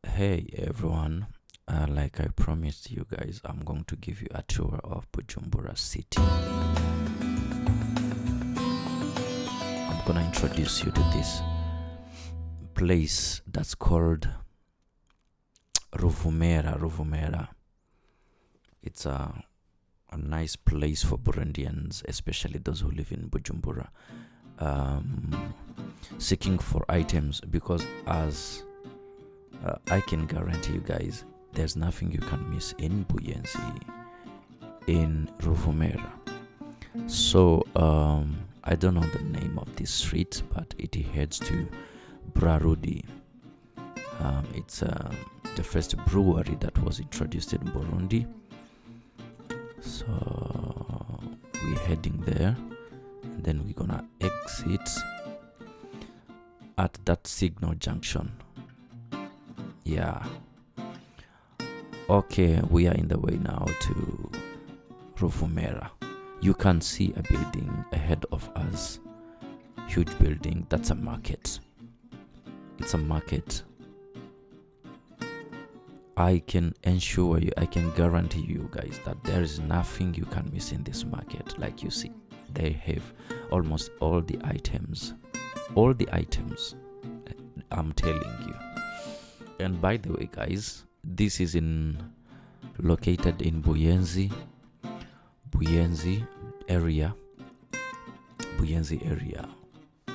Hey everyone, like I promised you guys, I'm going to give you a tour of Bujumbura City. I'm gonna introduce you to this place that's called Ruvumera. It's a nice place for Burundians, especially those who live in Bujumbura, seeking for items because as I can guarantee you guys, there's nothing you can miss in Buyenzi, in Ruvumera. So I don't know the name of this street, but it heads to Brarudi. It's the first brewery that was introduced in Burundi. So we're heading there, and then we're gonna exit at that signal junction. Yeah. Okay, we are in the way now to Ruvumera. You can see a building ahead of us. Huge building. That's a market. It's a market. I can ensure you, I can guarantee you guys that there is nothing you can miss in this market. Like you see, they have almost all the items. All the items. I'm telling you. And by the way, guys, this is located in Buyenzi area.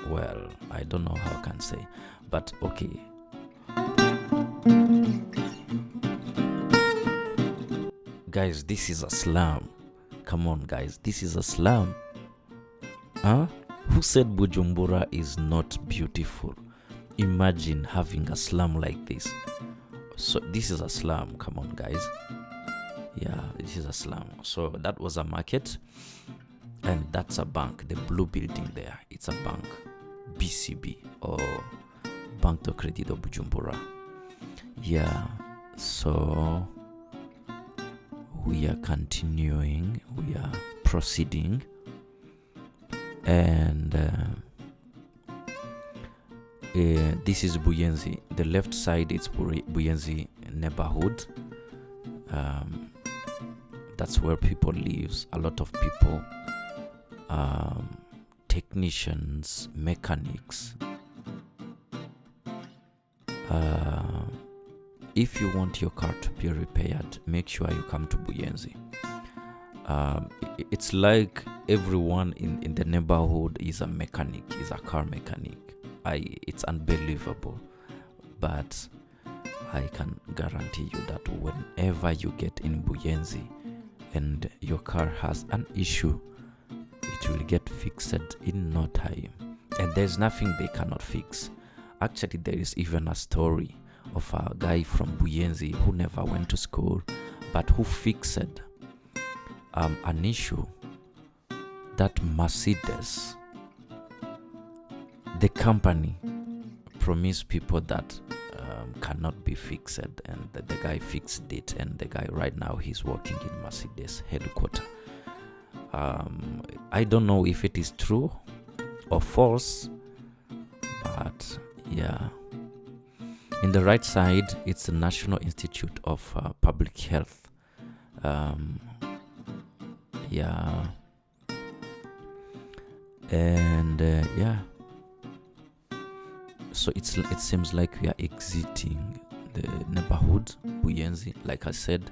Well, I don't know how I can say, but okay. Guys, this is a slum. Come on, guys, this is a slum. Huh? Who said Bujumbura is not beautiful? Imagine having a slum like this. So this is a slum. Come on, guys. Yeah, this is a slum. So that was a market, and that's a bank. The blue building there, it's a bank, BCB, or Banco Credito Bujumbura. Yeah. So we are continuing. We are proceeding, and this is Buyenzi. The left side is Buyenzi neighborhood. That's where people live. A lot of people, technicians, mechanics. If you want your car to be repaired, make sure you come to Buyenzi. It's like everyone in the neighborhood is a mechanic, is a car mechanic. It's unbelievable, but I can guarantee you that whenever you get in Buyenzi and your car has an issue, it will get fixed in no time, and there's nothing they cannot fix. Actually, there is even a story of a guy from Buyenzi who never went to school, but who fixed an issue that Mercedes, the company, promised people that cannot be fixed, and the guy fixed it, and the guy right now he's working in Mercedes headquarters. I don't know if it is true or false, but yeah. In the right side, it's the National Institute of Public Health. Yeah. And yeah. So it seems like we are exiting the neighborhood Buyenzi. Like I said,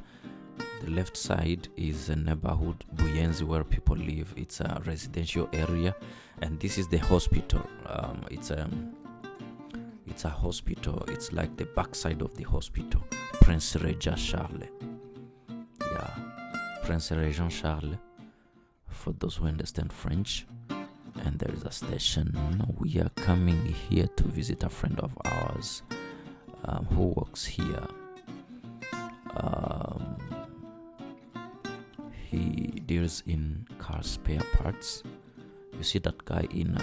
the left side is a neighborhood Buyenzi where people live. It's a residential area, and this is the hospital. It's a hospital. It's like the backside of the hospital, Prince Regent Charles. Yeah, Prince Regent Charles, for those who understand French. And there is a station. We are coming here to visit a friend of ours who works here. He deals in car spare parts. You see that guy in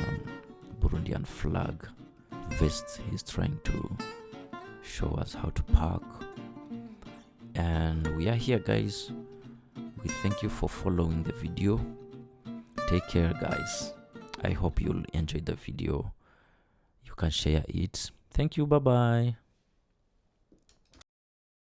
Burundian flag vest. He's trying to show us how to park. And we are here, guys. We thank you for following the video. Take care, guys. I hope you'll enjoy the video. You can share it. Thank you. Bye bye.